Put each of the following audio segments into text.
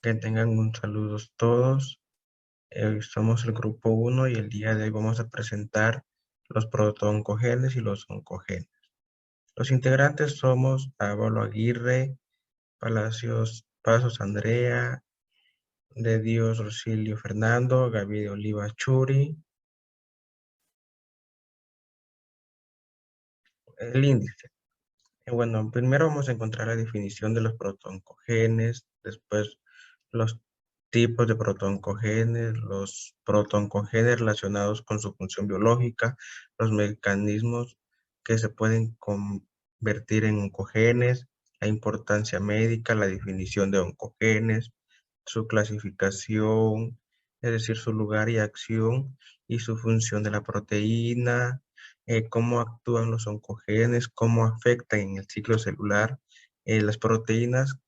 Que tengan un saludo todos. Somos el grupo 1 y el día de hoy vamos a presentar los protooncogenes y los oncogenes. Los integrantes somos Pablo Aguirre, Palacios Pasos Andrea, De Dios Rosilio Fernando, Gaby de Oliva Churi. El índice. Bueno, primero vamos a encontrar la definición de los protooncogenes, después los tipos de protooncogenes, los protooncogenes relacionados con su función biológica, los mecanismos que se pueden convertir en oncogenes, la importancia médica, la definición de oncogenes, su clasificación, es decir, su lugar y acción y su función de la proteína, cómo actúan los oncogenes, cómo afectan en el ciclo celular las proteínas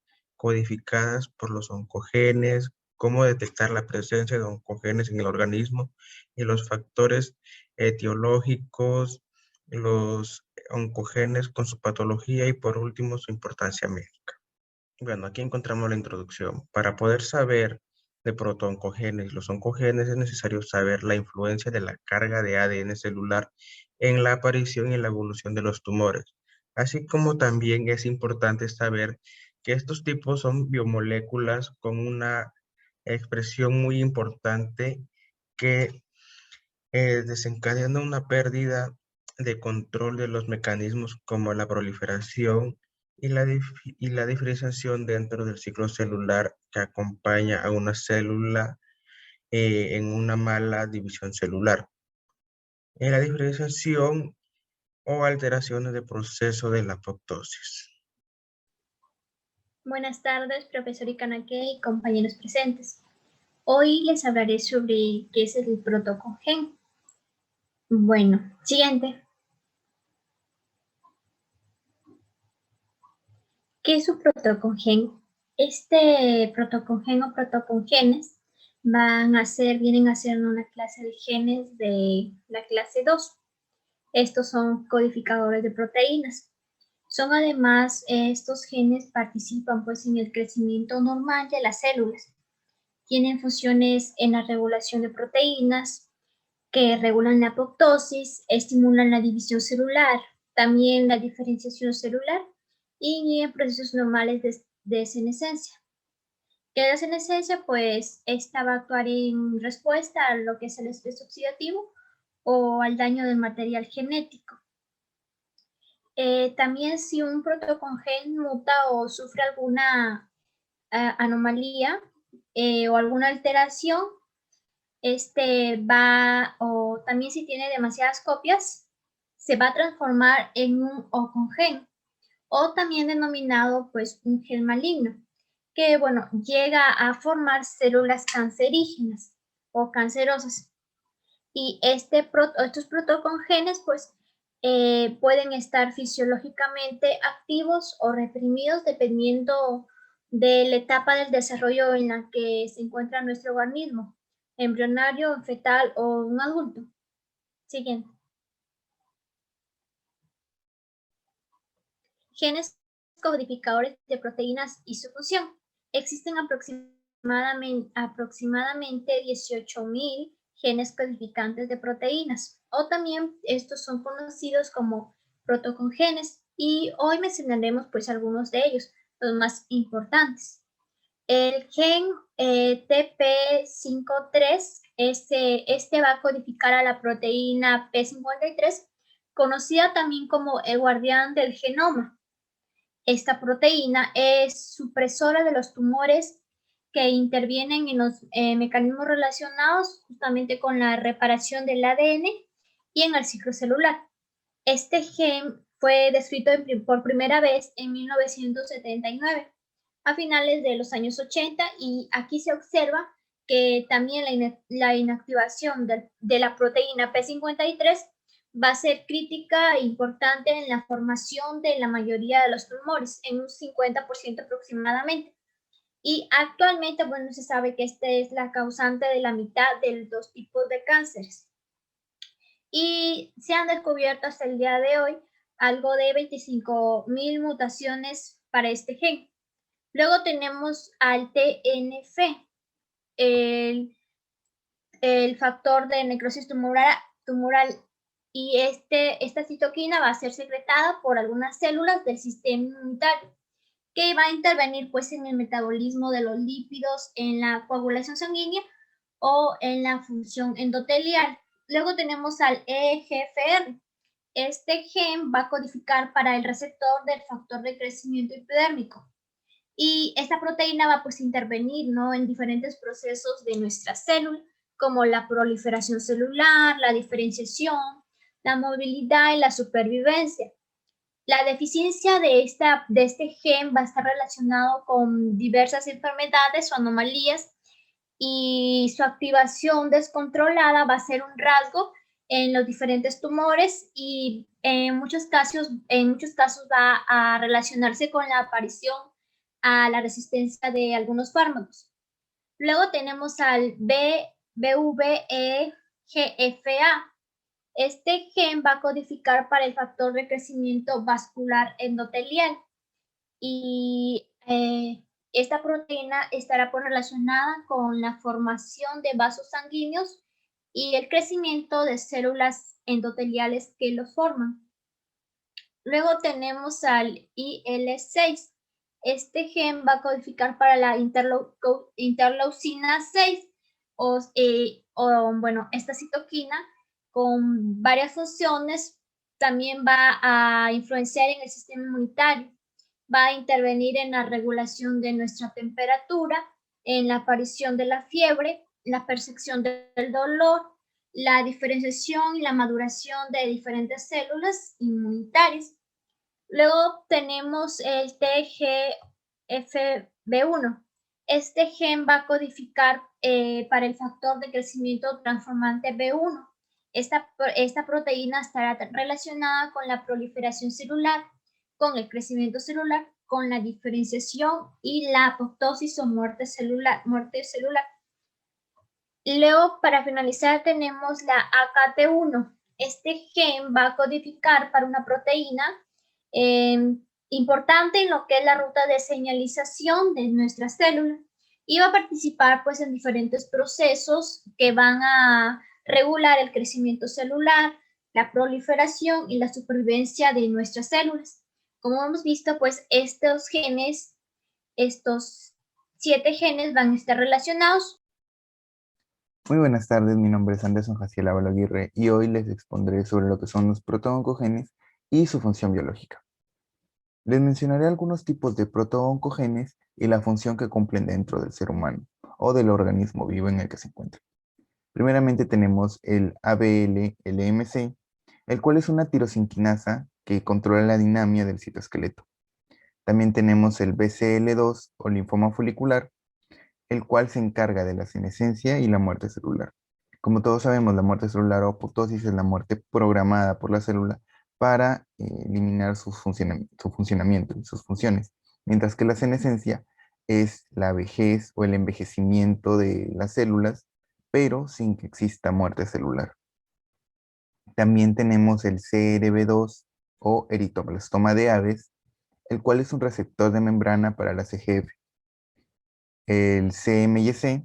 codificadas por los oncogenes, cómo detectar la presencia de oncogenes en el organismo y los factores etiológicos, los oncogenes con su patología y por último su importancia médica. Bueno, aquí encontramos la introducción. Para poder saber de protooncogenes y los oncogenes es necesario saber la influencia de la carga de ADN celular en la aparición y la evolución de los tumores. Así como también es importante saber que estos tipos son biomoléculas con una expresión muy importante que desencadena una pérdida de control de los mecanismos como la proliferación y la diferenciación dentro del ciclo celular que acompaña a una célula en una mala división celular. En la diferenciación o alteraciones de proceso de la apoptosis. Buenas tardes, profesor Ikanake y compañeros presentes. Hoy les hablaré sobre qué es el protocongen. Bueno, siguiente. ¿Qué es un protocongen? Este protocongen o protocongenes vienen a ser una clase de genes de la clase 2. Estos son codificadores de proteínas. Son además, estos genes participan pues en el crecimiento normal de las células. Tienen funciones en la regulación de proteínas que regulan la apoptosis, estimulan la división celular, también la diferenciación celular y en procesos normales de senescencia. ¿Qué es senescencia? Pues esta va a actuar en respuesta a lo que es el estrés oxidativo o al daño del material genético. También si un protocongen muta o sufre alguna anomalía o alguna alteración, o también si tiene demasiadas copias, se va a transformar en un oncogen, o también denominado pues un gen maligno, que bueno, llega a formar células cancerígenas o cancerosas. Y estos protocongenes pues pueden estar fisiológicamente activos o reprimidos dependiendo de la etapa del desarrollo en la que se encuentra nuestro organismo, embrionario, fetal o un adulto. Siguiente. Genes codificadores de proteínas y su función. Existen aproximadamente 18.000 genes codificantes de proteínas, o también estos son conocidos como protocongenes, y hoy mencionaremos pues algunos de ellos, los más importantes. El gen TP53, este va a codificar a la proteína P53, conocida también como el guardián del genoma. Esta proteína es supresora de los tumores que intervienen en los mecanismos relacionados justamente con la reparación del ADN y en el ciclo celular. Este gen fue descrito por primera vez en 1979, a finales de los años 80, y aquí se observa que también la inactivación de la proteína P53 va a ser crítica e importante en la formación de la mayoría de los tumores, en un 50% aproximadamente. Y actualmente, bueno, se sabe que esta es la causante de la mitad de los tipos de cánceres. Y se han descubierto hasta el día de hoy algo de 25.000 mutaciones para este gen, Luego tenemos al TNF, el, el factor de necrosis tumoral y esta citoquina va a ser secretada por algunas células del sistema inmunitario que va a intervenir pues en el metabolismo de los lípidos, en la coagulación sanguínea o en la función endotelial. Luego tenemos al EGFR. Este gen va a codificar para el receptor del factor de crecimiento epidérmico. Y esta proteína va pues a intervenir, ¿no?, en diferentes procesos de nuestra célula, como la proliferación celular, la diferenciación, la movilidad y la supervivencia. La deficiencia de este gen va a estar relacionado con diversas enfermedades o anomalías y su activación descontrolada va a ser un rasgo en los diferentes tumores y en muchos casos va a relacionarse con la aparición a la resistencia de algunos fármacos. Luego tenemos al BVEGFA. Este gen va a codificar para el factor de crecimiento vascular endotelial y esta proteína estará relacionada con la formación de vasos sanguíneos y el crecimiento de células endoteliales que los forman. Luego tenemos al IL-6. Este gen va a codificar para la interleucina 6 esta citoquina con varias funciones también va a influenciar en el sistema inmunitario, va a intervenir en la regulación de nuestra temperatura, en la aparición de la fiebre, la percepción del dolor, la diferenciación y la maduración de diferentes células inmunitarias. Luego tenemos el TGFB1. Este gen va a codificar para el factor de crecimiento transformante B1. Esta proteína estará relacionada con la proliferación celular, con el crecimiento celular, con la diferenciación y la apoptosis o muerte celular. Luego, para finalizar, tenemos la AKT1. Este gen va a codificar para una proteína importante en lo que es la ruta de señalización de nuestras células y va a participar pues en diferentes procesos que van a regular el crecimiento celular, la proliferación y la supervivencia de nuestras células. Como hemos visto, pues estos 7 genes van a estar relacionados. Muy buenas tardes, mi nombre es Anderson Jaciel Aguirre y hoy les expondré sobre lo que son los protooncogenes y su función biológica. Les mencionaré algunos tipos de protooncogenes y la función que cumplen dentro del ser humano o del organismo vivo en el que se encuentra. Primeramente tenemos el ABL-LMC, el cual es una tirosinquinasa que controla la dinámica del citoesqueleto. También tenemos el BCL2 o linfoma folicular, el cual se encarga de la senescencia y la muerte celular. Como todos sabemos, la muerte celular o apoptosis es la muerte programada por la célula para eliminar su funcionamiento y sus funciones, mientras que la senescencia es la vejez o el envejecimiento de las células, pero sin que exista muerte celular. También tenemos el CRB2 o eritoblastoma de aves, el cual es un receptor de membrana para la CGF. El CMYC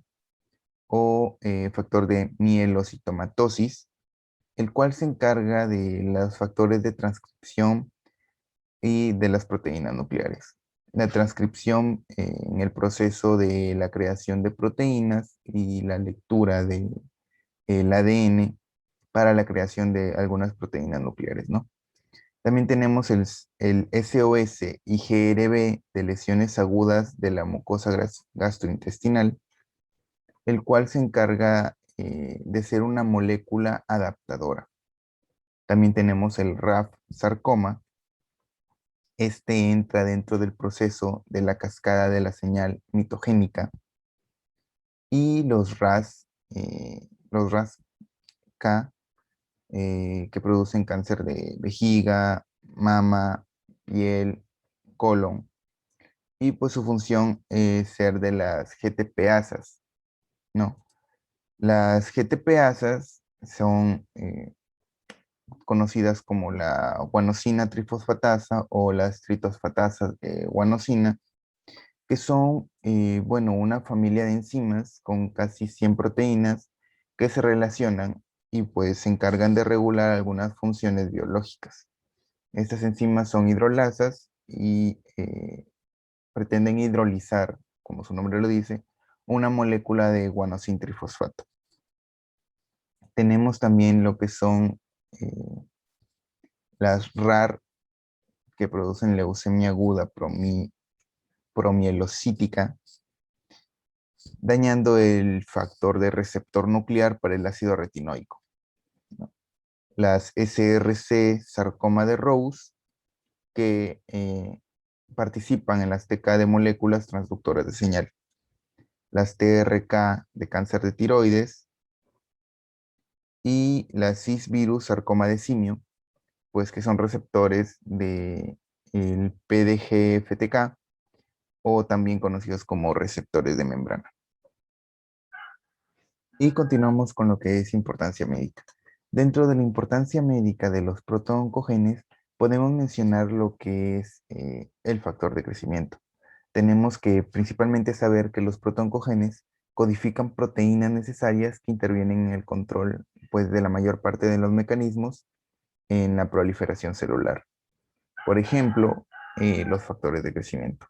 o factor de mielocitomatosis, el cual se encarga de los factores de transcripción y de las proteínas nucleares. La transcripción en el proceso de la creación de proteínas y la lectura del ADN para la creación de algunas proteínas nucleares, ¿no? También tenemos el SOS y GRB de lesiones agudas de la mucosa gastrointestinal, el cual se encarga de ser una molécula adaptadora. También tenemos el RAF sarcoma. Este entra dentro del proceso de la cascada de la señal mitogénica y los RAS-K que producen cáncer de vejiga, mama, piel, colon. Y pues su función es ser de las GTPasas, ¿no? Las GTPasas son conocidas como la guanosina trifosfatasa o las tritosfatasas de guanosina, que son, una familia de enzimas con casi 100 proteínas que se relacionan y pues se encargan de regular algunas funciones biológicas. Estas enzimas son hidrolasas y pretenden hidrolizar, como su nombre lo dice, una molécula de guanosintrifosfato. Tenemos también lo que son las RAR, que producen leucemia aguda promielocítica, dañando el factor de receptor nuclear para el ácido retinoico, ¿no? Las SRC sarcoma de Rose, que participan en las TK de moléculas transductoras de señal. Las TRK de cáncer de tiroides y la cisvirus sarcoma de simio, pues que son receptores de el PDGFTK o también conocidos como receptores de membrana. Y continuamos con lo que es importancia médica. Dentro de la importancia médica de los protooncogenes, podemos mencionar lo que es el factor de crecimiento. Tenemos que principalmente saber que los protooncogenes codifican proteínas necesarias que intervienen en el control, pues, de la mayor parte de los mecanismos en la proliferación celular. Por ejemplo, los factores de crecimiento.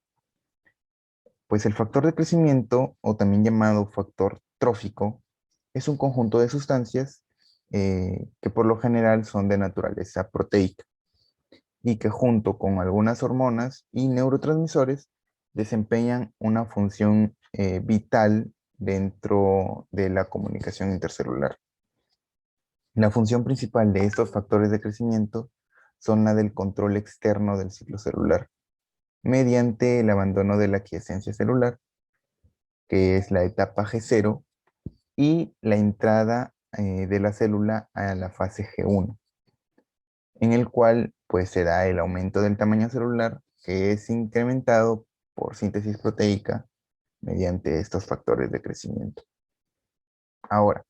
Pues el factor de crecimiento, o también llamado factor trófico, es un conjunto de sustancias que por lo general son de naturaleza proteica y que junto con algunas hormonas y neurotransmisores desempeñan una función vital dentro de la comunicación intercelular. La función principal de estos factores de crecimiento son la del control externo del ciclo celular, mediante el abandono de la quiescencia celular, que es la etapa G0, y la entrada de la célula a la fase G1, en el cual pues se da el aumento del tamaño celular, que es incrementado por síntesis proteica mediante estos factores de crecimiento. Ahora,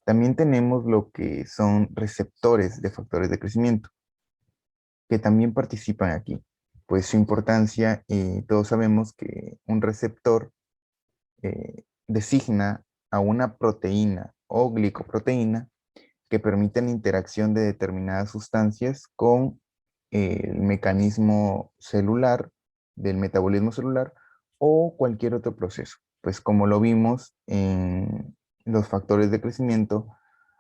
también tenemos lo que son receptores de factores de crecimiento, que también participan aquí. Pues su importancia, todos sabemos que un receptor designa a una proteína o glicoproteína que permite la interacción de determinadas sustancias con el mecanismo celular, del metabolismo celular o cualquier otro proceso. Pues como lo vimos en los factores de crecimiento,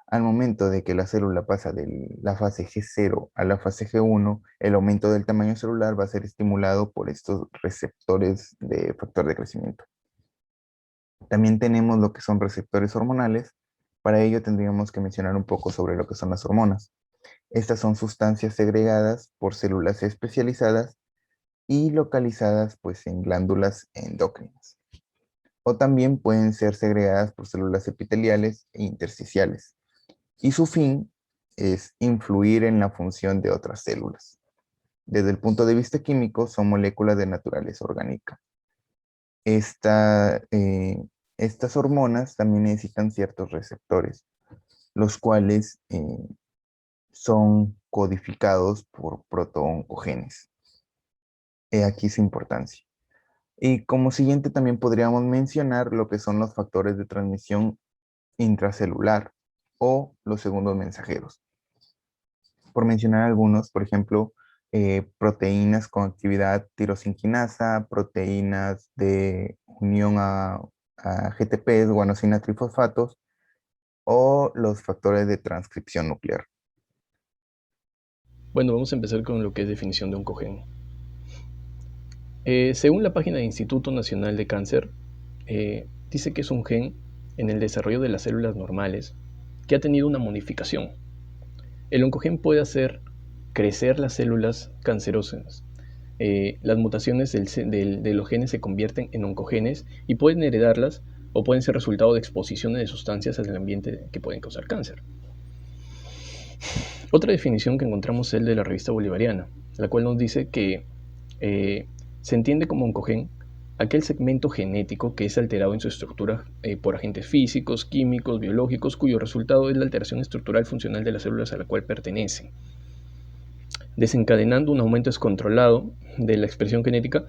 al momento de que la célula pasa de la fase G0 a la fase G1, el aumento del tamaño celular va a ser estimulado por estos receptores de factor de crecimiento. También tenemos lo que son receptores hormonales. Para ello tendríamos que mencionar un poco sobre lo que son las hormonas. Estas son sustancias segregadas por células especializadas y localizadas pues en glándulas endócrinas. O también pueden ser segregadas por células epiteliales e intersticiales. Y su fin es influir en la función de otras células. Desde el punto de vista químico, son moléculas de naturaleza orgánica. Estas hormonas también necesitan ciertos receptores, los cuales son codificados por protooncogenes. He aquí su importancia. Y como siguiente también podríamos mencionar lo que son los factores de transmisión intracelular o los segundos mensajeros. Por mencionar algunos, por ejemplo, proteínas con actividad tirosinquinasa, proteínas de unión a GTPs, guanosina-trifosfatos, o los factores de transcripción nuclear. Bueno, vamos a empezar con lo que es definición de oncogen. Según la página del Instituto Nacional de Cáncer, dice que es un gen en el desarrollo de las células normales que ha tenido una modificación. El oncogen puede hacer crecer las células cancerosas. Las mutaciones de los genes se convierten en oncogenes y pueden heredarlas o pueden ser resultado de exposiciones de sustancias en el ambiente que pueden causar cáncer. Otra definición que encontramos es el de la revista bolivariana, la cual nos dice que se entiende como oncogen aquel segmento genético que es alterado en su estructura por agentes físicos, químicos, biológicos, cuyo resultado es la alteración estructural funcional de las células a la cual pertenecen, desencadenando un aumento descontrolado de la expresión genética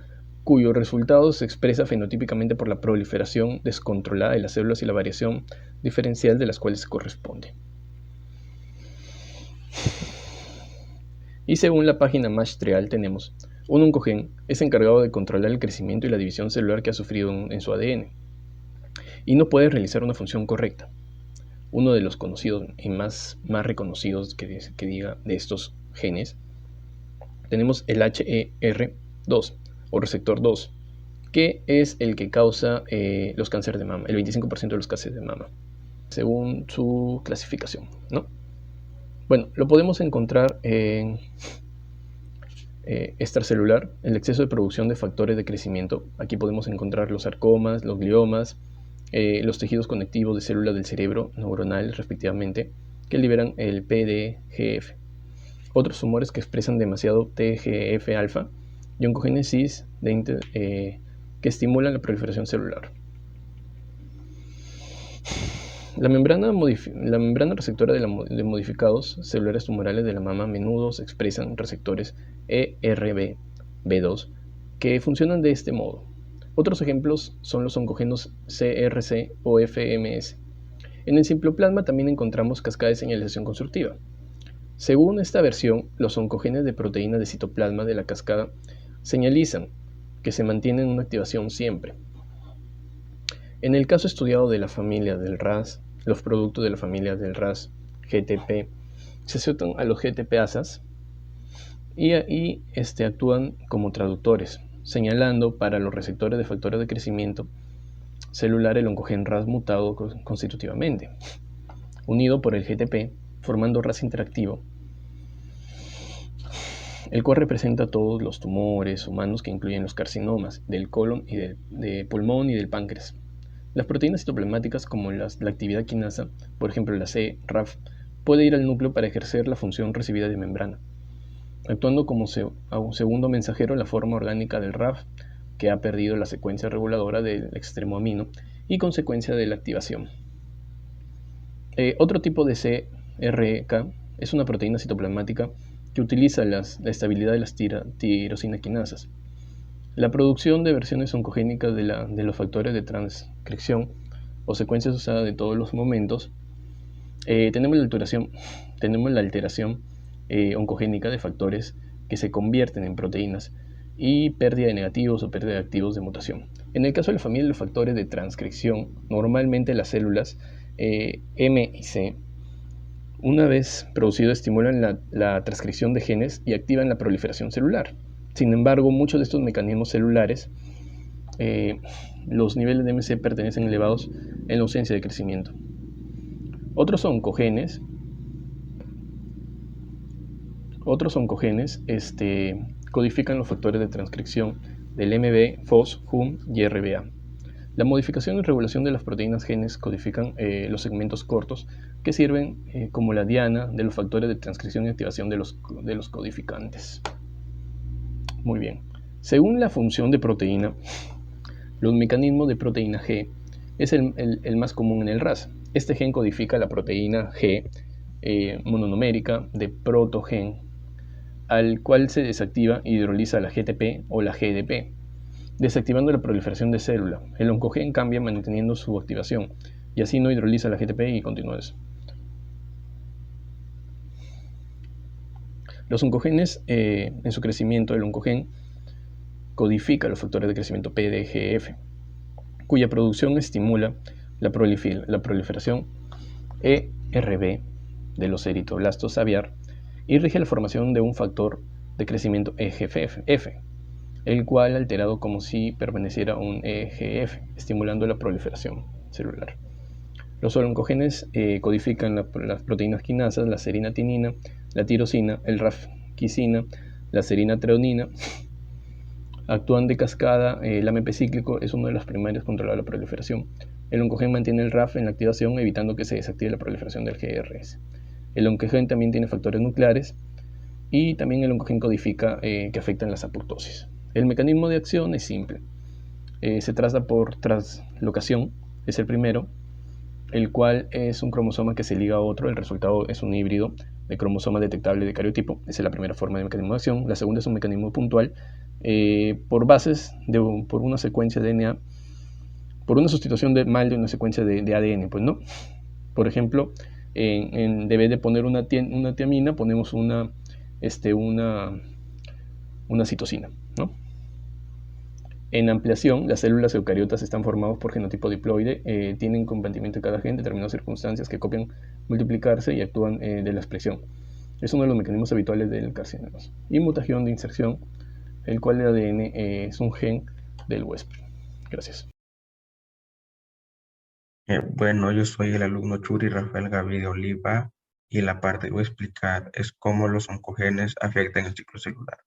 cuyo resultado se expresa fenotípicamente por la proliferación descontrolada de las células y la variación diferencial de las cuales se corresponde. Y según la página MASH-Trial tenemos, un oncogen es encargado de controlar el crecimiento y la división celular que ha sufrido en su ADN y no puede realizar una función correcta. Uno de los conocidos y más reconocidos que diga de estos genes, tenemos el HER2 o receptor 2, que es el que causa los cánceres de mama, el 25% de los cánceres de mama, según su clasificación, ¿no? Bueno, lo podemos encontrar en extracelular, el exceso de producción de factores de crecimiento. Aquí podemos encontrar los sarcomas, los gliomas, los tejidos conectivos de células del cerebro neuronales respectivamente, que liberan el PDGF. Otros tumores que expresan demasiado TGF-alfa y oncogénesis que estimulan la proliferación celular. La membrana receptora de modificados celulares tumorales de la mama a menudo expresan receptores ERB2 que funcionan de este modo. Otros ejemplos son los oncogenos CRC o FMS. En el citoplasma también encontramos cascada de señalización constructiva. Según esta versión, los oncogenes de proteínas de citoplasma de la cascada señalizan que se mantienen en una activación siempre. En el caso estudiado de la familia del RAS, los productos de la familia del RAS GTP se asocian a los GTPasas y actúan como traductores, señalando para los receptores de factores de crecimiento celular el oncogen RAS mutado constitutivamente, unido por el GTP, formando RAS interactivo, el cual representa todos los tumores humanos que incluyen los carcinomas del colon y del pulmón y del páncreas. Las proteínas citoplasmáticas como la actividad quinasa, por ejemplo la C-RAF, puede ir al núcleo para ejercer la función recibida de membrana, actuando como un segundo mensajero en la forma orgánica del RAF, que ha perdido la secuencia reguladora del extremo amino y consecuencia de la activación. Otro tipo de CRK es una proteína citoplasmática que utiliza la estabilidad de las tirosina quinasas. La producción de versiones oncogénicas de los factores de transcripción o secuencias usadas de todos los momentos, tenemos la alteración oncogénica de factores que se convierten en proteínas y pérdida de negativos o pérdida de activos de mutación. En el caso de la familia de los factores de transcripción, normalmente las células M y C, una vez producidos, estimulan la transcripción de genes y activan la proliferación celular. Sin embargo, muchos de estos mecanismos celulares, los niveles de MC pertenecen elevados en la ausencia de crecimiento. Otros oncogenes codifican los factores de transcripción del MB, FOS, HUM y RBA. La modificación y regulación de las proteínas genes codifican los segmentos cortos que sirven como la diana de los factores de transcripción y activación de los codificantes. Muy bien. Según la función de proteína, los mecanismos de proteína G es el más común en el RAS. Este gen codifica la proteína G mononomérica de protogen, al cual se desactiva e hidroliza la GTP o la GDP, desactivando la proliferación de célula. El oncogen cambia manteniendo su activación y así no hidroliza la GTP y continúa eso. Los oncogenes, en su crecimiento, el oncogen codifica los factores de crecimiento PDGF, cuya producción estimula la proliferación ERB de los eritoblastos aviar y rige la formación de un factor de crecimiento EGF, el cual alterado como si permaneciera un EGF, estimulando la proliferación celular. Los oncogenes codifican las proteínas quinasas, la serina-tinina, la tirosina, el rafquicina, la serina-treonina. Actúan de cascada, el AMP cíclico es uno de los primarios controlar la proliferación. El oncogen mantiene el RAF en la activación, evitando que se desactive la proliferación del GRS. El oncogen también tiene factores nucleares y también el oncogen codifica que afectan las apoptosis. El mecanismo de acción es simple. Se traza por translocación, es el primero, el cual es un cromosoma que se liga a otro. El resultado es un híbrido de cromosomas detectable de cariotipo. Esa es la primera forma de mecanismo de acción. La segunda es un mecanismo puntual por bases, por una secuencia de DNA, por una sustitución mal de una secuencia de ADN, pues, ¿no? Por ejemplo, en vez de poner una tiamina, ponemos una citosina, ¿no? En ampliación, las células eucariotas están formadas por genotipo diploide, tienen compartimiento de cada gen, determinadas circunstancias que copian multiplicarse y actúan de la expresión. Es uno de los mecanismos habituales del carcinoma. Y mutación de inserción, el cual el ADN es un gen del huésped. Gracias. Bueno, yo soy el alumno Churi Rafael Gaviria Oliva y la parte que voy a explicar es cómo los oncogenes afectan el ciclo celular.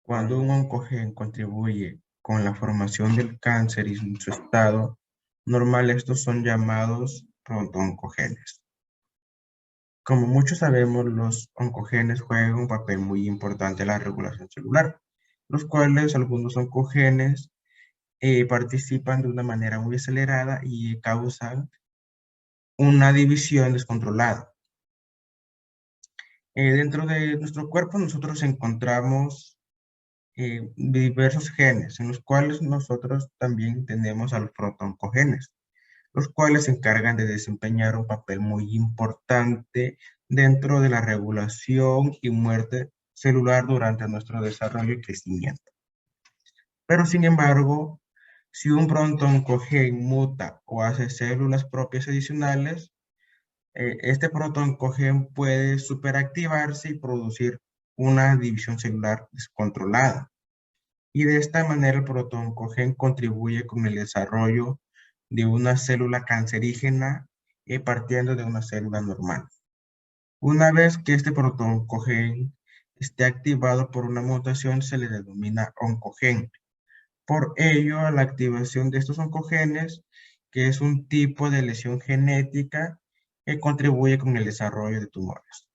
Cuando un oncogen contribuye con la formación del cáncer y su estado normal, estos son llamados protooncogenes. Como muchos sabemos, los oncogenes juegan un papel muy importante en la regulación celular, los cuales algunos oncogenes participan de una manera muy acelerada y causan una división descontrolada. Dentro de nuestro cuerpo nosotros encontramos diversos genes, en los cuales nosotros también tenemos a los protooncogenes, los cuales se encargan de desempeñar un papel muy importante dentro de la regulación y muerte celular durante nuestro desarrollo y crecimiento. Pero sin embargo, si un protooncogen muta o hace células propias adicionales, este protooncogen puede superactivarse y producir una división celular descontrolada. Y de esta manera el protooncogen contribuye con el desarrollo de una célula cancerígena partiendo de una célula normal. Una vez que este protooncogen esté activado por una mutación, se le denomina oncogen. Por ello, a la activación de estos oncogenes, que es un tipo de lesión genética que contribuye con el desarrollo de tumores.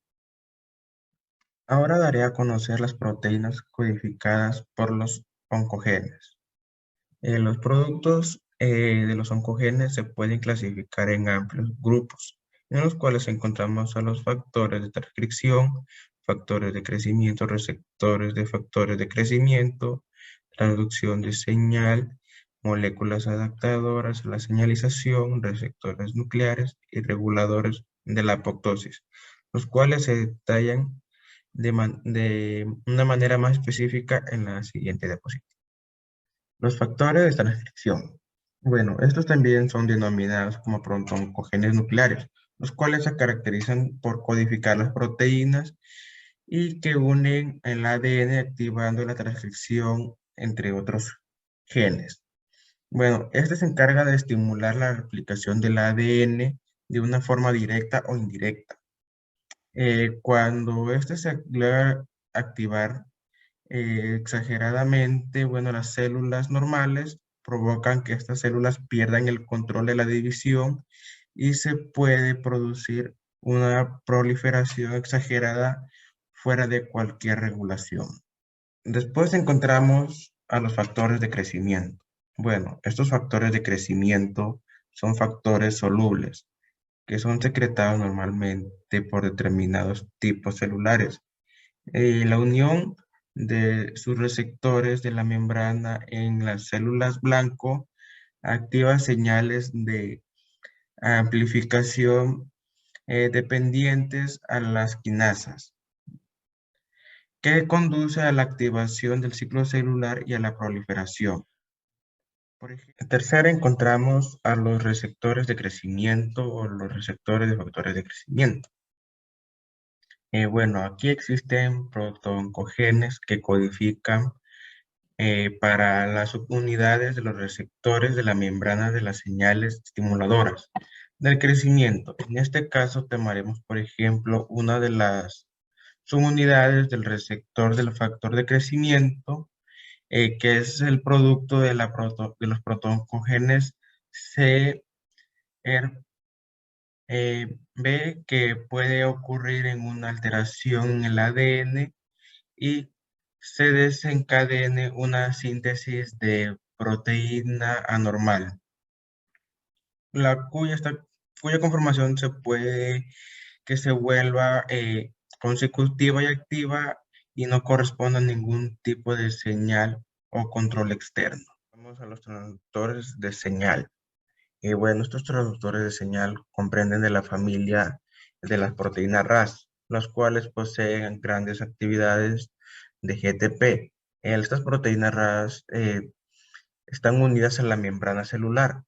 Ahora daré a conocer las proteínas codificadas por los oncogenes. Los productos de los oncogenes se pueden clasificar en amplios grupos, en los cuales encontramos a los factores de transcripción, factores de crecimiento, receptores de factores de crecimiento, transducción de señal, moléculas adaptadoras a la señalización, receptores nucleares y reguladores de la apoptosis, los cuales se detallan de una manera más específica en la siguiente diapositiva. Los factores de transcripción. Bueno, estos también son denominados como protooncogenes nucleares, los cuales se caracterizan por codificar las proteínas y que unen el ADN activando la transcripción entre otros genes. Bueno, este se encarga de estimular la replicación del ADN de una forma directa o indirecta. Cuando este se logra activar exageradamente, bueno, las células normales provocan que estas células pierdan el control de la división y se puede producir una proliferación exagerada fuera de cualquier regulación. Después encontramos a los factores de crecimiento. Bueno, estos factores de crecimiento son factores solubles que son secretados normalmente por determinados tipos celulares. La unión de sus receptores de la membrana en las células blanco activa señales de amplificación dependientes a las quinasas, que conduce a la activación del ciclo celular y a la proliferación. Por ejemplo, en tercera encontramos a los receptores de crecimiento o los receptores de factores de crecimiento. Bueno, aquí existen protooncogenes que codifican para las subunidades de los receptores de la membrana de las señales estimuladoras del crecimiento. En este caso tomaremos, por ejemplo, una de las subunidades del receptor del factor de crecimiento, que es el producto de los protooncogenes CRB, que puede ocurrir en una alteración en el ADN y se desencadene una síntesis de proteína anormal, cuya conformación se puede que se vuelva consecutiva y activa y no corresponde a ningún tipo de señal o control externo. Vamos a los transductores de señal. Y bueno, estos transductores de señal comprenden de la familia de las proteínas RAS, las cuales poseen grandes actividades de GTP. Estas proteínas RAS están unidas a la membrana celular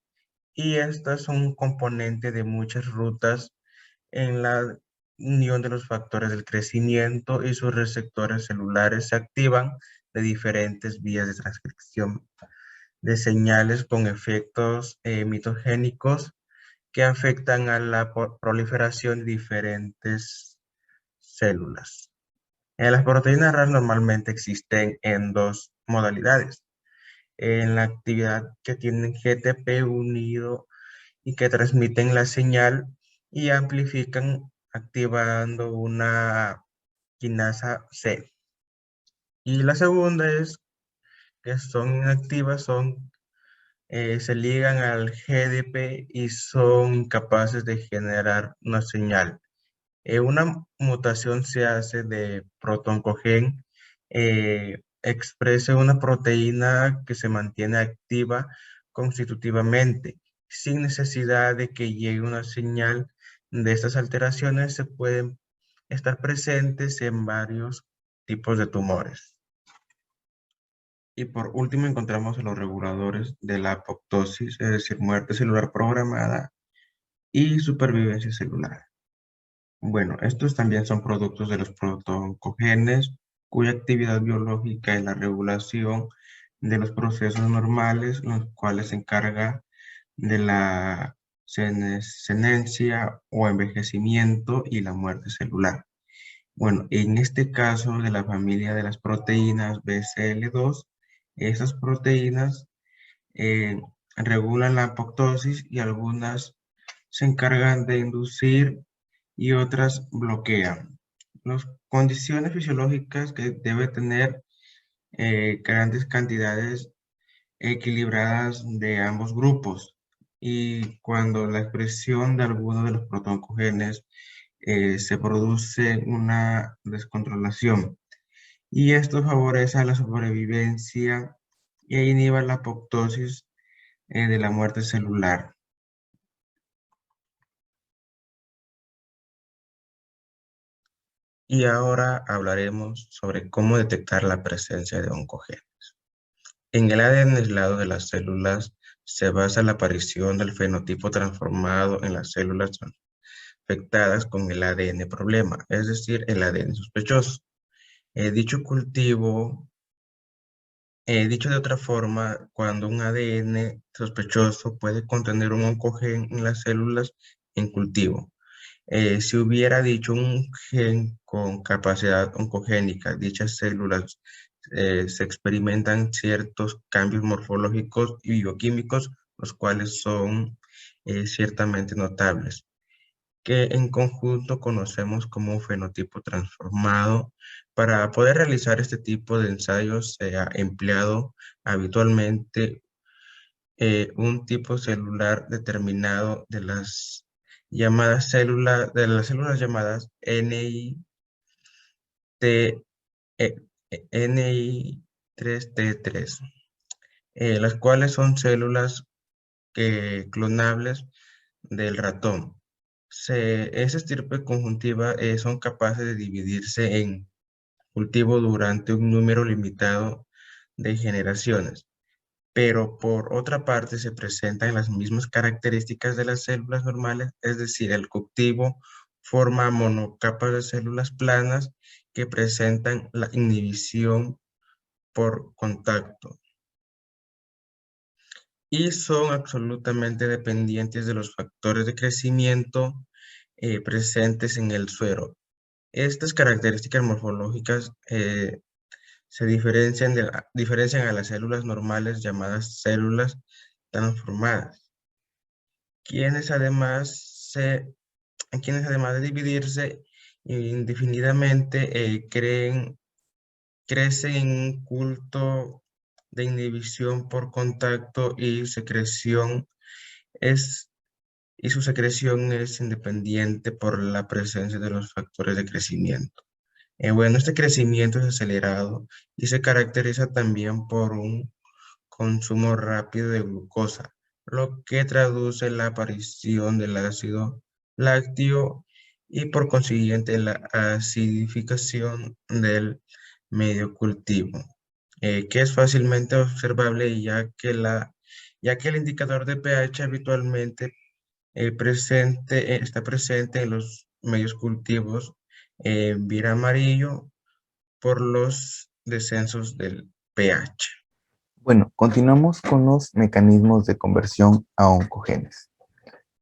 y estas son un componente de muchas rutas en la unión de los factores del crecimiento, y sus receptores celulares se activan de diferentes vías de transcripción de señales con efectos mitogénicos que afectan a la proliferación de diferentes células. Las proteínas RAS normalmente existen en dos modalidades: en la actividad que tienen GTP unido y que transmiten la señal y amplifican activando una quinasa C. Y la segunda es que son inactivas, se ligan al GDP y son incapaces de generar una señal. Una mutación se hace de protoncogen, expresa una proteína que se mantiene activa constitutivamente, sin necesidad de que llegue una señal. De estas alteraciones se pueden estar presentes en varios tipos de tumores. Y por último encontramos a los reguladores de la apoptosis, es decir, muerte celular programada y supervivencia celular. Bueno, estos también son productos de los protooncogenes, cuya actividad biológica es la regulación de los procesos normales, los cuales se encarga de la senescencia o envejecimiento y la muerte celular. Bueno, en este caso de la familia de las proteínas BCL2, estas proteínas regulan la apoptosis y algunas se encargan de inducir y otras bloquean. Las condiciones fisiológicas que debe tener grandes cantidades equilibradas de ambos grupos, y cuando la expresión de alguno de los protoncogenes se produce una descontrolación, y esto favorece la sobrevivencia e inhibe la apoptosis de la muerte celular. Y ahora hablaremos sobre cómo detectar la presencia de oncogenes. En el ADN aislado de las células se basa la aparición del fenotipo transformado en las células afectadas con el ADN problema, es decir, el ADN sospechoso. Dicho de otra forma, cuando un ADN sospechoso puede contener un oncogen en las células en cultivo. Si hubiera dicho un gen con capacidad oncogénica, dichas células se experimentan ciertos cambios morfológicos y bioquímicos, los cuales son ciertamente notables, que en conjunto conocemos como fenotipo transformado. Para poder realizar este tipo de ensayos se ha empleado habitualmente un tipo celular determinado de las células llamadas NI3T3, las cuales son células clonables del ratón. Esa estirpe conjuntiva son capaces de dividirse en cultivo durante un número limitado de generaciones, pero por otra parte se presentan las mismas características de las células normales, es decir, el cultivo forma monocapas de células planas que presentan la inhibición por contacto y son absolutamente dependientes de los factores de crecimiento presentes en el suero. Estas características morfológicas se diferencian a las células normales llamadas células transformadas, quienes además de dividirse indefinidamente, crecen en un culto de inhibición por contacto y su secreción es independiente por la presencia de los factores de crecimiento. Bueno, este crecimiento es acelerado y se caracteriza también por un consumo rápido de glucosa, lo que traduce la aparición del ácido lácteo y por consiguiente la acidificación del medio cultivo, que es fácilmente observable ya que el indicador de pH habitualmente está presente en los medios cultivos, vira amarillo por los descensos del pH. Bueno, continuamos con los mecanismos de conversión a oncogenes.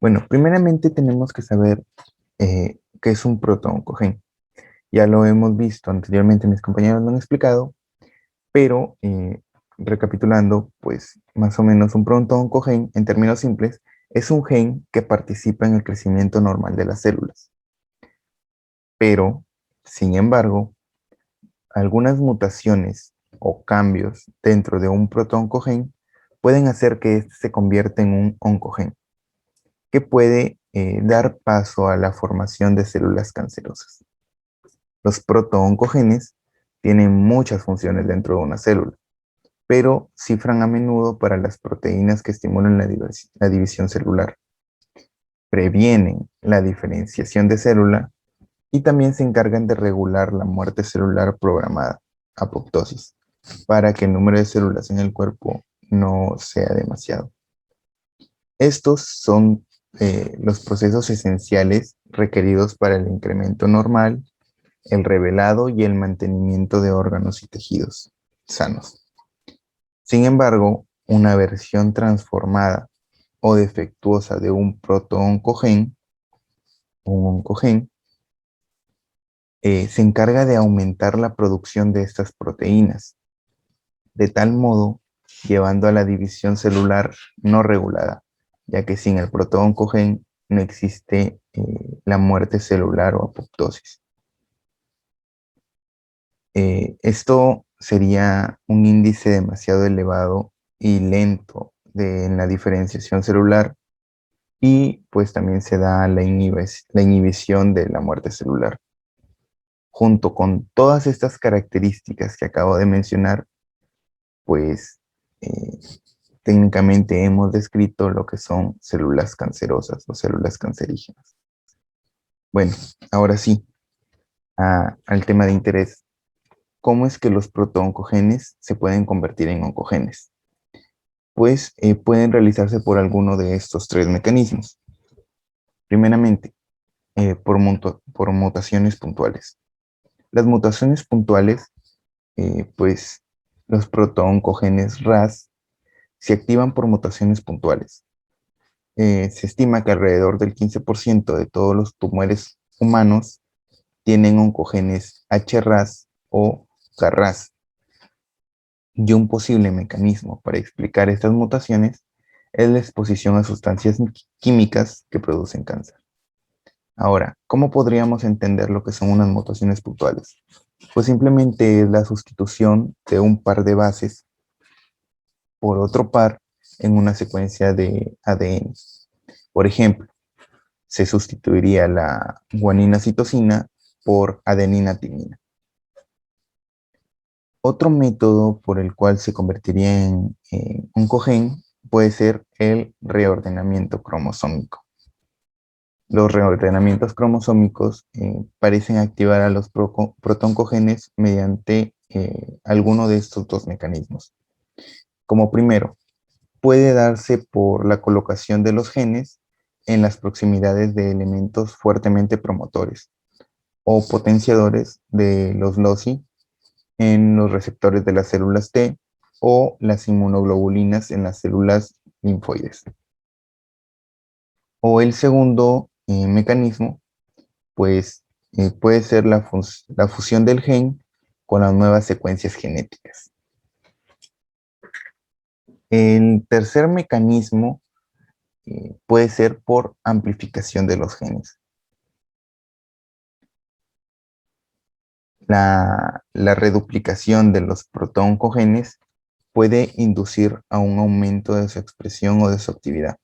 Bueno, primeramente tenemos que saber qué es un protooncogen. Ya lo hemos visto anteriormente, mis compañeros lo han explicado, pero recapitulando, pues más o menos un protooncogen, en términos simples, es un gen que participa en el crecimiento normal de las células. Pero, sin embargo, algunas mutaciones o cambios dentro de un protooncogen pueden hacer que éste se convierta en un oncogen, que puede dar paso a la formación de células cancerosas. Los protooncogenes tienen muchas funciones dentro de una célula, pero cifran a menudo para las proteínas que estimulan la división celular, previenen la diferenciación de célula y también se encargan de regular la muerte celular programada, apoptosis, para que el número de células en el cuerpo no sea demasiado. Estos son los procesos esenciales requeridos para el incremento normal, el revelado y el mantenimiento de órganos y tejidos sanos. Sin embargo, una versión transformada o defectuosa de un protooncogen, un oncogen, se encarga de aumentar la producción de estas proteínas, de tal modo llevando a la división celular no regulada, ya que sin el protooncogen no existe la muerte celular o apoptosis. Esto sería un índice demasiado elevado y lento en la diferenciación celular y pues también se da la inhibición de la muerte celular. Junto con todas estas características que acabo de mencionar, pues técnicamente hemos descrito lo que son células cancerosas o células cancerígenas. Bueno, ahora sí, al tema de interés. ¿Cómo es que los protooncogenes se pueden convertir en oncogenes? Pues pueden realizarse por alguno de estos tres mecanismos. Primeramente, por mutaciones puntuales. Las mutaciones puntuales, pues los protooncogenes RAS se activan por mutaciones puntuales. Se estima que alrededor del 15% de todos los tumores humanos tienen oncogenes HRAS o KRAS. Y un posible mecanismo para explicar estas mutaciones es la exposición a sustancias químicas que producen cáncer. Ahora, ¿cómo podríamos entender lo que son unas mutaciones puntuales? Pues simplemente es la sustitución de un par de bases por otro par en una secuencia de ADN. Por ejemplo, se sustituiría la guanina-citosina por adenina-timina. Otro método por el cual se convertiría en oncogen puede ser el reordenamiento cromosómico. Los reordenamientos cromosómicos parecen activar a los protooncogenes mediante alguno de estos dos mecanismos. Como primero, puede darse por la colocación de los genes en las proximidades de elementos fuertemente promotores o potenciadores de los LOCI en los receptores de las células T o las inmunoglobulinas en las células linfoides. O el segundo mecanismo, pues puede ser la fusión del gen con las nuevas secuencias genéticas. El tercer mecanismo puede ser por amplificación de los genes. La reduplicación de los protooncogenes puede inducir a un aumento de su expresión o de su actividad.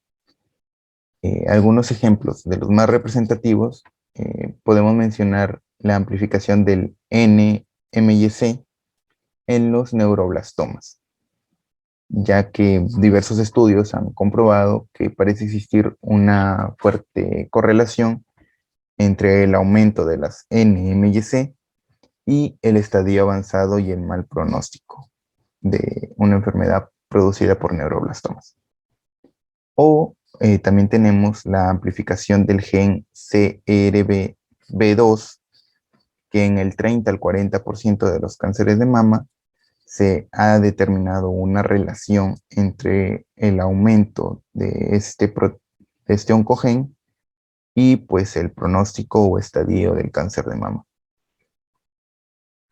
Algunos ejemplos de los más representativos podemos mencionar la amplificación del NMYC en los neuroblastomas, ya que diversos estudios han comprobado que parece existir una fuerte correlación entre el aumento de las NMYC y el estadio avanzado y el mal pronóstico de una enfermedad producida por neuroblastomas. O también tenemos la amplificación del gen CRBB2, que en el 30 al 40% de los cánceres de mama se ha determinado una relación entre el aumento de este oncogen y pues el pronóstico o estadio del cáncer de mama.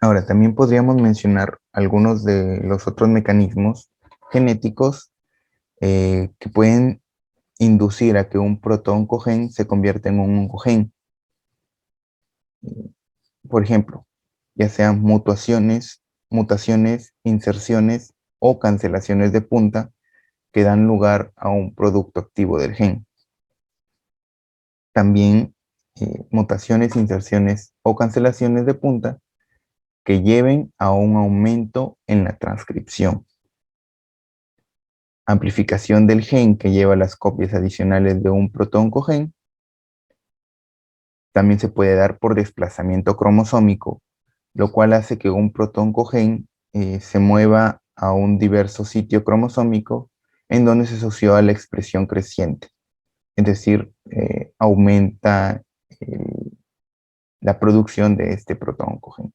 Ahora, también podríamos mencionar algunos de los otros mecanismos genéticos que pueden inducir a que un protooncogen se convierta en un oncogen. Por ejemplo, ya sean mutaciones, inserciones o cancelaciones de punta que dan lugar a un producto activo del gen. También mutaciones, inserciones o cancelaciones de punta que lleven a un aumento en la transcripción. Amplificación del gen que lleva las copias adicionales de un protooncogen. También se puede dar por desplazamiento cromosómico, lo cual hace que un protooncogen se mueva a un diverso sitio cromosómico en donde se asoció a la expresión creciente. Es decir, aumenta la producción de este protooncogen.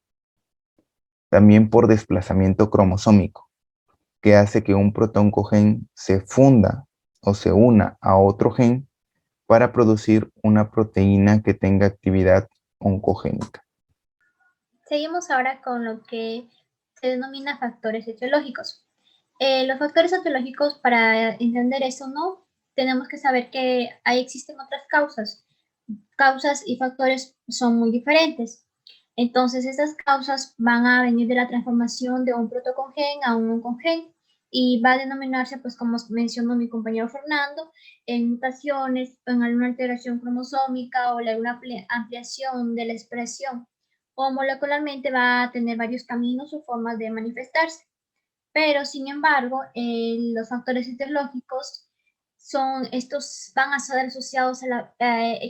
También por desplazamiento cromosómico, que hace que un protooncogen se funda o se una a otro gen para producir una proteína que tenga actividad oncogénica. Seguimos ahora con lo que se denomina factores etiológicos. Los factores etiológicos, para entender eso, ¿no? Tenemos que saber que ahí existen otras causas. Causas y factores son muy diferentes. Entonces, estas causas van a venir de la transformación de un protocongen a un oncogen y va a denominarse, pues como mencionó mi compañero Fernando, en mutaciones, en alguna alteración cromosómica o alguna ampliación de la expresión. O molecularmente va a tener varios caminos o formas de manifestarse. Pero, sin embargo, los factores etiológicos estos van a ser asociados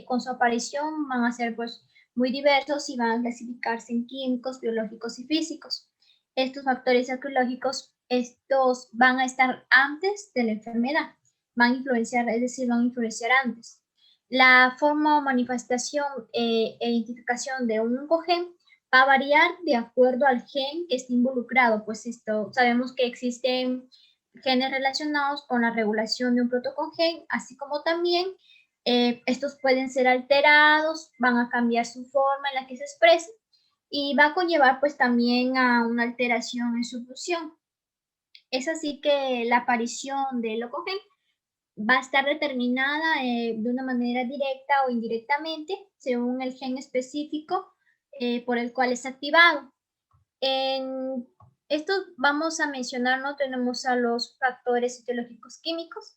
con su aparición, van a ser pues muy diversos y van a clasificarse en químicos, biológicos y físicos. Estos factores etiológicos, estos van a estar antes de la enfermedad, van a influenciar, es decir, van a influenciar antes. La forma o manifestación e identificación de un oncogen va a variar de acuerdo al gen que esté involucrado, pues sabemos que existen genes relacionados con la regulación de un protocongen, así como también estos pueden ser alterados, van a cambiar su forma en la que se expresan y va a conllevar pues también a una alteración en su función. Es así que la aparición del oncogen va a estar determinada de una manera directa o indirectamente según el gen específico por el cual es activado. En esto vamos a mencionar, ¿no? Tenemos a los factores etiológicos químicos.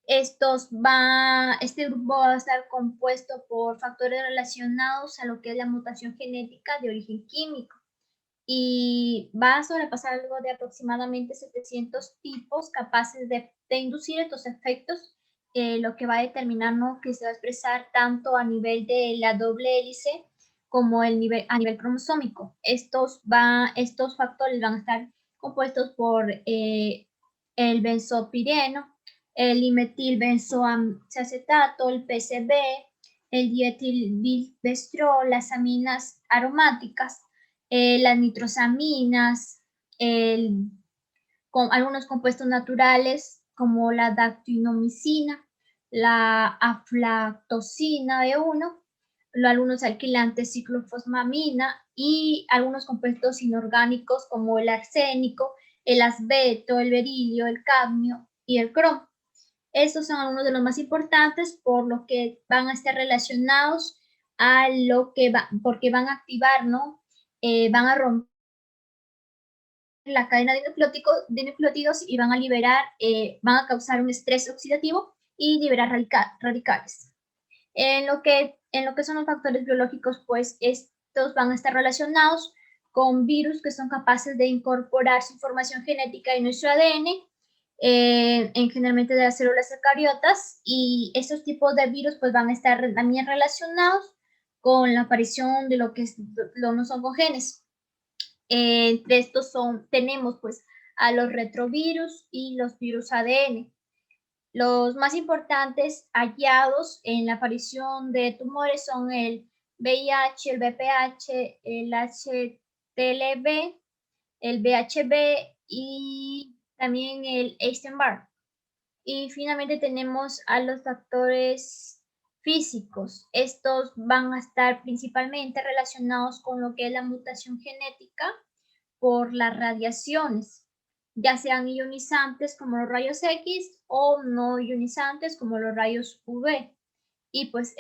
Este grupo va a estar compuesto por factores relacionados a lo que es la mutación genética de origen químico y va a sobrepasar algo de aproximadamente 700 tipos capaces de inducir estos efectos, lo que va a determinar, ¿no?, que se va a expresar tanto a nivel de la doble hélice como a nivel cromosómico. Estos factores van a estar compuestos por el benzopireno, el dimetilbenzoacetato, el PCB, el dietilbilvestrol, las aminas aromáticas, las nitrosaminas, algunos compuestos naturales como la dactinomicina, la aflatoxina B1, algunos alquilantes ciclofosfamina y algunos compuestos inorgánicos como el arsénico, el asbesto, el berilio, el cadmio y el cromo. Estos son algunos de los más importantes por lo que van a estar relacionados a porque van a activar, ¿no? Van a romper la cadena de nucleótidos y van a causar un estrés oxidativo y liberar radicales. En lo que son los factores biológicos, pues estos van a estar relacionados con virus que son capaces de incorporar su información genética en nuestro ADN, generalmente de las células eucariotas, y estos tipos de virus pues van a estar también relacionados con la aparición de lo que los oncogenes. Entre estos tenemos pues a los retrovirus y los virus ADN. Los más importantes hallados en la aparición de tumores son el VIH, el VPH, el HTLV, el VHB y también el Epstein-Barr. Y finalmente tenemos a los factores físicos. Estos van a estar principalmente relacionados con lo que es la mutación genética por las radiaciones, ya sean ionizantes como los rayos X o no ionizantes como los rayos UV. Y pues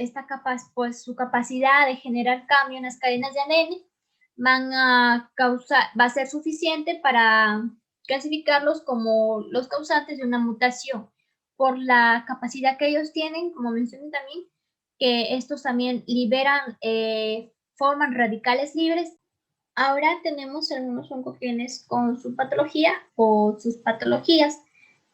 su capacidad de generar cambio en las cadenas de ADN va a ser suficiente para clasificarlos como los causantes de una mutación, por la capacidad que ellos tienen, como mencioné también, que estos también forman radicales libres. Ahora tenemos algunos oncogenes con su patología o sus patologías.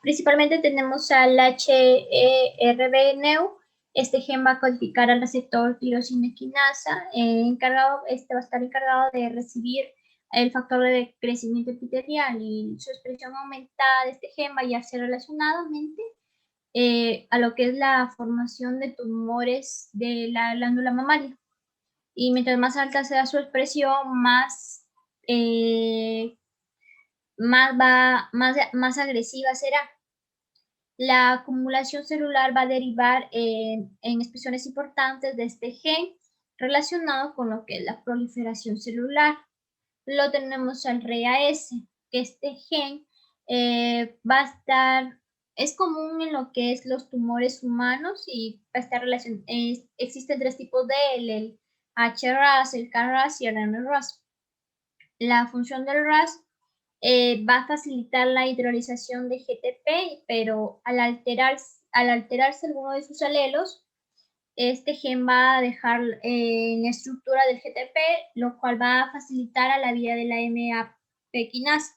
Principalmente tenemos al HERB-neu. Este gen va a codificar al receptor tirosina quinasa. Va a estar encargado de recibir el factor de crecimiento epitelial, y su expresión aumentada de este gen va a hallarse relacionadamente a lo que es la formación de tumores de la glándula mamaria. Y mientras más alta sea su expresión, más agresiva será. La acumulación celular va a derivar en expresiones importantes de este gen relacionado con lo que es la proliferación celular. Lo tenemos al RAS, que este gen va a estar, es común en lo que es los tumores humanos, y va a estar existen 3 tipos de él: el HRAS, el KRAS y el NRAS. La función del RAS va a facilitar la hidrolización de GTP, pero al alterarse alguno de sus alelos, este gen va a dejar en la estructura del GTP, lo cual va a facilitar a la vía de la MAP quinasa,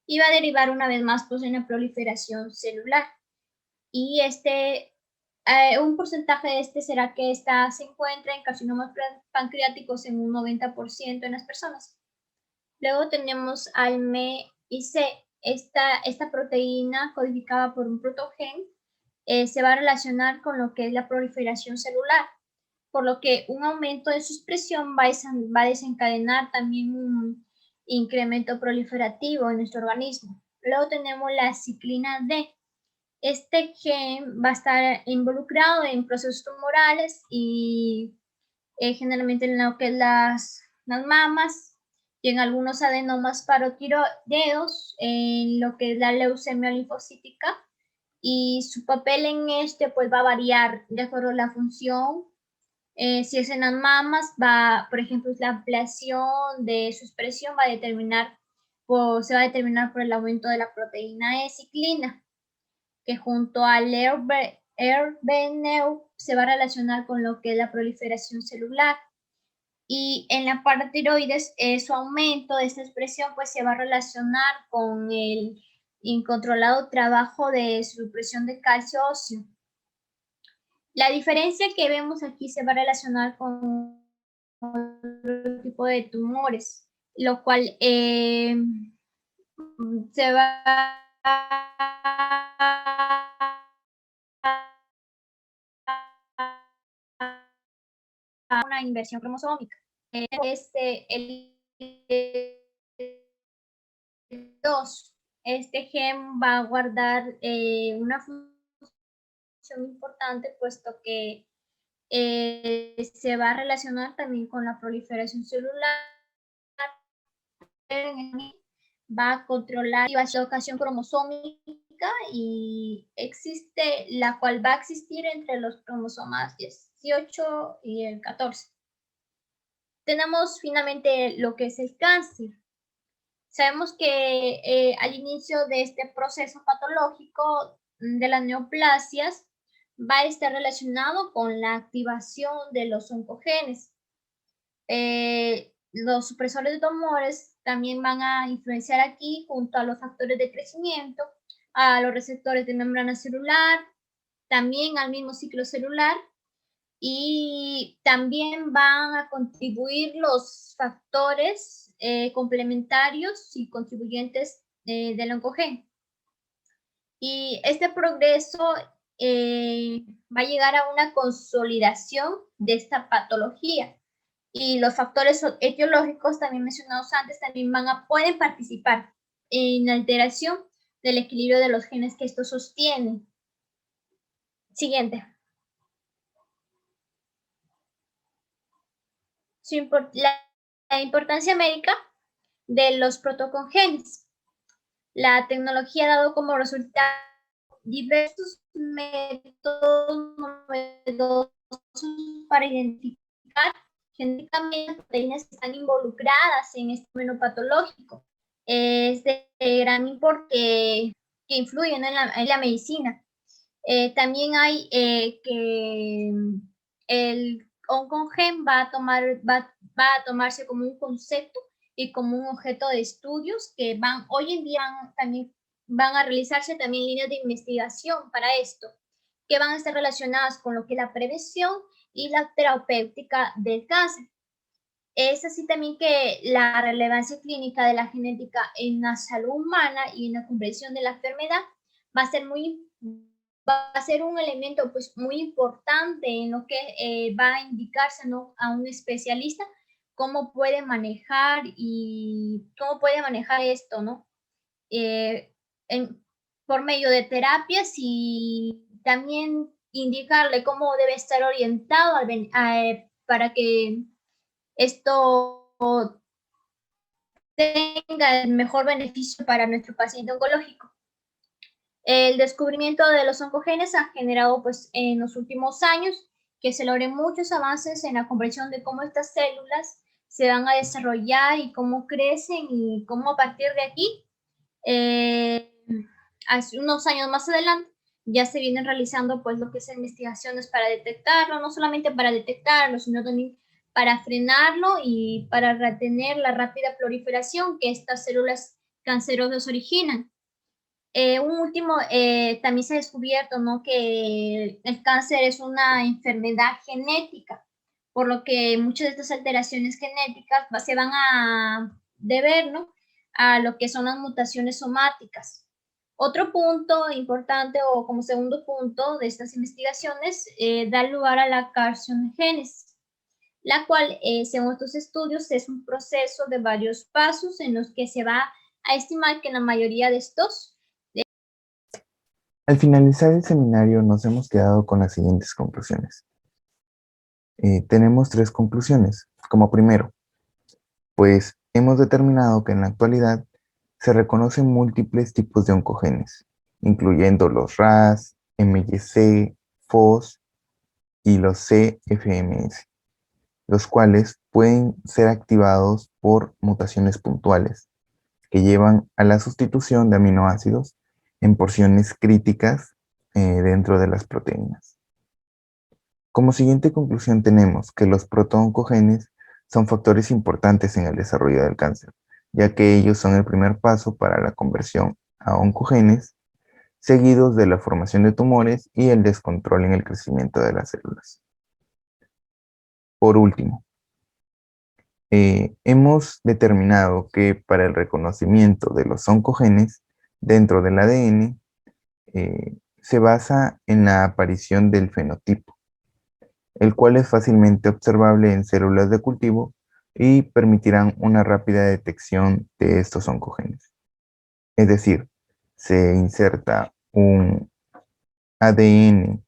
y va a derivar una vez más pues en la proliferación celular. Y un porcentaje de será que se encuentra en carcinomas pancreáticos en un 90% en las personas. Luego tenemos al MEIC. Esta proteína codificada por un protogen se va a relacionar con lo que es la proliferación celular, por lo que un aumento de su expresión va a desencadenar también un incremento proliferativo en nuestro organismo. Luego tenemos la ciclina D. Este gen va a estar involucrado en procesos tumorales y generalmente en lo que es las mamas y en algunos adenomas parotiroideos, en lo que es la leucemia linfocítica, y su papel en pues va a variar de acuerdo a la función. Si es en las mamas, por ejemplo, la ampliación de su expresión se va a determinar por el aumento de la proteína E-ciclina, que junto al ERB-neu se va a relacionar con lo que es la proliferación celular. Y en la paratiroides, su aumento de esta expresión pues se va a relacionar con el incontrolado trabajo de supresión de calcio óseo. La diferencia que vemos aquí se va a relacionar con otro tipo de tumores, lo cual se va a una inversión cromosómica. El 2, este gen va a guardar una función importante, puesto que se va a relacionar también con la proliferación celular. Va a controlar la ocasión cromosómica, y la cual va a existir entre los cromosomas 18 y el 14. Tenemos finalmente lo que es el cáncer. Sabemos que al inicio de este proceso patológico de las neoplasias, va a estar relacionado con la activación de los oncogenes. Los supresores de tumores también van a influenciar aquí junto a los factores de crecimiento, a los receptores de membrana celular, también al mismo ciclo celular, y también van a contribuir los factores complementarios y contribuyentes del oncogen. Y este progreso va a llegar a una consolidación de esta patología. Y los factores etiológicos también mencionados antes también pueden participar en la alteración del equilibrio de los genes que estos sostienen. Siguiente. La importancia médica de los protocongenes. La tecnología ha dado como resultado diversos métodos novedosos para identificar genéticamente proteínas que están involucradas en este fenómeno patológico. Es de gran importancia que influyen en la medicina. También hay que el oncogen va a tomarse como un concepto y como un objeto de estudios que hoy en día también van a realizarse también líneas de investigación para esto, que van a estar relacionadas con lo que es la prevención y la terapéutica del cáncer. Es así también que la relevancia clínica de la genética en la salud humana y en la comprensión de la enfermedad va a ser un elemento pues muy importante en lo que va a indicarse, ¿no?, a un especialista cómo puede manejar esto, ¿no? Por medio de terapias y también indicarle cómo debe estar orientado para que esto tenga el mejor beneficio para nuestro paciente oncológico. El descubrimiento de los oncogenes ha generado pues en los últimos años que se logren muchos avances en la comprensión de cómo estas células se van a desarrollar y cómo crecen y cómo a partir de aquí, hace unos años más adelante, ya se vienen realizando pues lo que son investigaciones para detectarlo, no solamente para detectarlo, sino también para frenarlo y para retener la rápida proliferación que estas células cancerosas originan. Un último, también se ha descubierto, ¿no?, que el cáncer es una enfermedad genética, por lo que muchas de estas alteraciones genéticas se van a deber, ¿no?, a lo que son las mutaciones somáticas. Otro punto importante, o como segundo punto de estas investigaciones, da lugar a la carcinogénesis, la cual, según estos estudios, es un proceso de varios pasos en los que se va a estimar que la mayoría de estos. Al finalizar el seminario nos hemos quedado con las siguientes conclusiones. Tenemos 3 conclusiones. Como primero, pues hemos determinado que en la actualidad se reconocen múltiples tipos de oncogenes, incluyendo los RAS, MYC, FOS y los CFMS, los cuales pueden ser activados por mutaciones puntuales que llevan a la sustitución de aminoácidos en porciones críticas dentro de las proteínas. Como siguiente conclusión tenemos que los protooncogenes son factores importantes en el desarrollo del cáncer, ya que ellos son el primer paso para la conversión a oncogenes, seguidos de la formación de tumores y el descontrol en el crecimiento de las células. Por último, hemos determinado que para el reconocimiento de los oncogenes dentro del ADN se basa en la aparición del fenotipo, el cual es fácilmente observable en células de cultivo y permitirán una rápida detección de estos oncogenes. Es decir, se inserta un ADN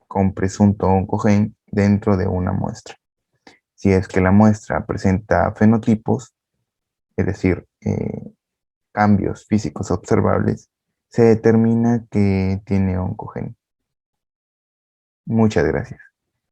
con presunto oncogen dentro de una muestra. Si es que la muestra presenta fenotipos, es decir, cambios físicos observables, se determina que tiene oncogen. Muchas gracias.